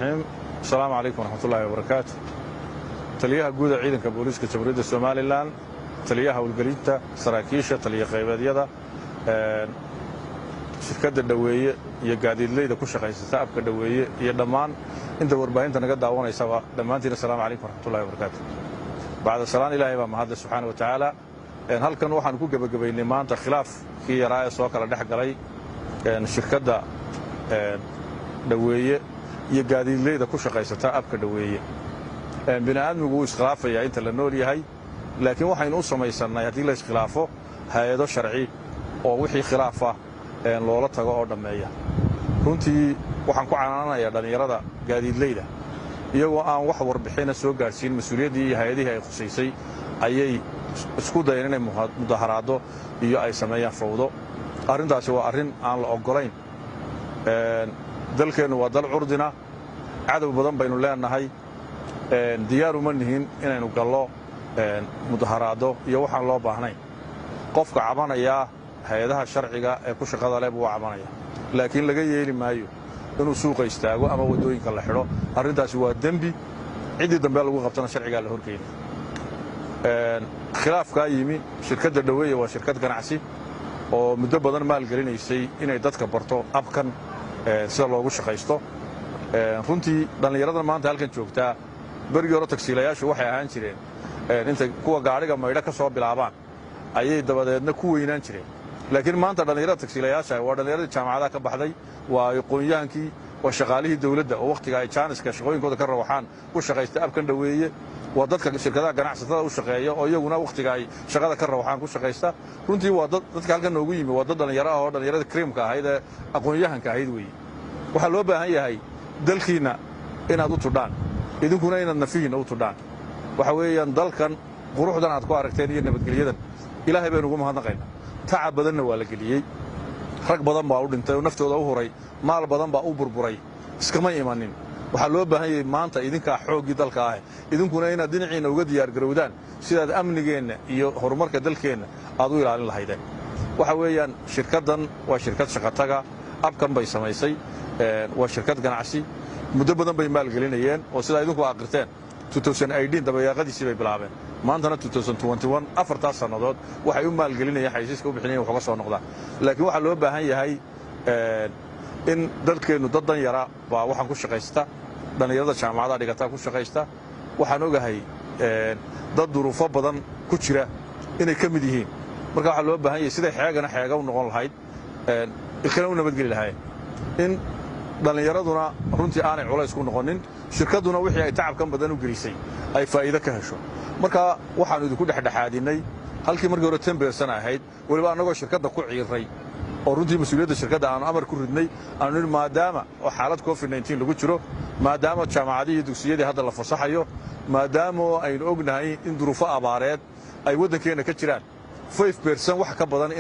السلام عليكم ورحمة الله وبركاته. تليها جودة عيدن كبوليس كتبريد السوماليلان تليها والجريدة سراكيشة تليها قيبادية شركات الدوية يقعدين لي ده كل شيء يستعب كدوية يدمان أنت وربعين تنقد دعوانا يسوا دمانتي السلام عليكم ورحمة الله وبركاته. بعد السلام إلهي ومهد سبحانه وتعالى هل كان وحنا كوجا بجبين ما أنت خلاف في رأي سواء كلا دحق علي الشركات دوية يقعدين لي ده كل شيء يستعب كدوية بناء نقول خلافه يا أنت للنوري هاي لكن وحين أوصل ما يصيرنا يدي ليش خلافه هذا شرعي أو وحي خلافه loola tago oo dhameeya runtii waxaan ku canaanayaa dhalinyarada gaadiidleyda iyagoo aan wax warbixin soo gaarsiin mas'uuliyadii hay'adaha ay khuseysay ayay isku dayeen inay mudaharaado iyo ay sameeyaan fawdo arrintaasi waa arrin aan la ogolayn dalkeenu waa dal curdina cadow badan baynu leenahay diyaar uma nihin inaynu gallo mudaharaado iyo waxaan loo baahnayn qofka cabanaya hay'adaha sharciga ee ku shaqada leh buu cabanaya laakiin laga yeeli maayo inuu suuqa istaago ama wadooyinka la xidho arrintaasi waa dambi cidii dambe lagu qabtana sharciga la horgeeyay khilaafka yimi shirkadda dhaweeye waa shirkad ganacsi oo muddo badan maal gelinaysay inay dadka barto abkan sida loogu shaqaysto runtii dhalinyarada maanta halkan joogtaa barigii hore taksiilayaashu waxay ahaan jireen inta kuwa gaariga maydha ka soo bilaabaan ayay dabadeedna ku weynaan jireen laakiin maanta dhalinyarada taksiilayaasha waa dhalinyarada jaamacadaha ka baxday waa aqoon-yahankii waa shaqaalihii dawladda oo waqtiga ay jaaniska shaqooyinkooda ka rawaxaan ku shaqaysta abkan dhaweeye waa dadka shirkadaha ganacsatada u shaqeeya oo iyaguna waqtiga ay shaqada ka rawaxaan ku shaqaysta runtii waa dadka halkan noogu yimi waa dad dhalinyaro ah oo dhalinyarada creamka ahayd ee aqoon-yahanka ahayd weeye waxaa loo baahan yahay dalkiina inaad u tudhaan idinkuna inaad nafihiina u tudhaan waxa weeyaan dalkan quruxdan aad ku aragteen iyo nabadgelyadan ilaahay baynu ugu mahadnaqaynaa tacab badanna waa la geliyey rag badan baa u dhintay oo naftooda u huray maal badan baa u burburay iskama imanin waxaa loo baahan yahay maanta idinkaa xooggii dalka ah idinkuna inaad dhinaciina uga diyaargarowdaan sidaad amnigeenna iyo horumarka dalkeenna aad u ilaalin lahaydeen waxa weeyaan shirkaddan waa shirkad shaqataga abkan bay samaysay waa shirkad ganacsi muddo badan bay maalgelinayeen oo sidaa idinku aqirteen 2018 dabayaaqadiisii bay bilaabeen maantana 2021 afartaas sannadood waxay u maalgelinayeen xaysiiska u bixinayeen wax uga soo noqdaan laakiin waxaa loo baahan yahay in dalkeennu dad dan yara baa waxaan ku shaqaysta dhalinyarada jaamacadaha dhigataa ku shaqaysta waxaan ogahay dad duruufo badan ku jira inay ka mid yihiin marka waxaa loo baahan yahay siday xeegana xeega u noqon lahayd ilkana u nabadgeli lahaayeen in dhalinyaraduna runtii aanay culays ku noqonin shirkadduna wixii ay tacabkan badan u gelisay ay faa'iido ka hesho marka waxaanu idinku dhexdhexaadinay halkii markii hore 10% ahayd waliba annagoo shirkadda ku ciiray oo runtii mas'uuliyadda shirkadda aanu amar ku ridnay aanu maadaama oo xaalad COVID-19 lagu jiro maadaama jaamacadihii iyo dugsiyadii hadda la fasaxayo maadaama aynu ognahay in duruufo abaareed ay waddankeena ka jiraan 5% wax ka badan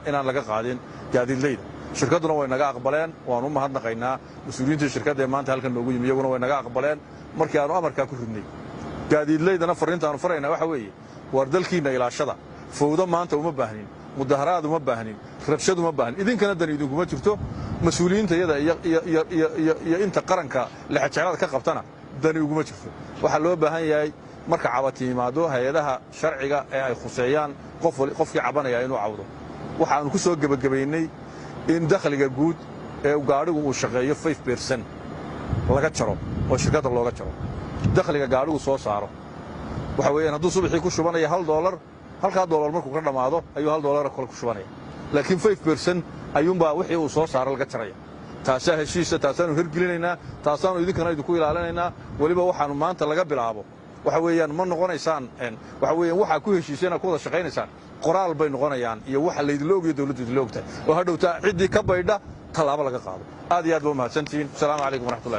inaan laga qaadin gaadiidleyda shirkadduna way naga aqbaleen waan u mahadnaqaynaa mas'uuliyiinta shirkadda ee maanta halkan noogu yimi iyaguna way naga aqbaleen markii aanu amarkaa ku ridnay gaadiidleydana fariintaanu faraynaa waxa weeye war dalkiinna ilaashada fawdo maanta uma baahnin mudaharaad uma baahnin rabshad uma baahnin idinkana dan idinkuma jirto mas'uuliyiinta iyada iyo inta qaranka lexajeclada ka qabtana dani uguma jirto waxaa loo baahan yahay marka cabati yimaado hay'adaha sharciga ee ay khuseeyaan qofkii cabanaya inuu cawdo waxaanu ku soo gebagabaynay in dakhliga guud ee gaadhigu uu shaqeeyo 5% laga jaro oo shirkadda looga jaro dakhliga gaadhigu soo saaro waxa weeyaan hadduu subaxii ku shubanaya $1 halka $1 markuu ka dhamaado ayuu $1 kale ku shubanaya laakiin 5% ayuunbaa wixii uu soo saaro laga jaraya taasaa heshiisa taasaanu hirgelinaynaa taasaanu idinkana idinku ilaalinaynaa waliba waxaanu maanta laga bilaabo waxa weeyaan ma noqonaysaan waxa weeyaan waxa ku heshiisayna ku wada shaqaynaysaan qoraal bay noqonayaan iyo waxa la idin loogiyo dawladdu idin loogtahay oo hadhowta cidii ka baydha talaabo laga qaado aad iyo aad baa mahadsantiin assalaamu calaykum waraxmatullahi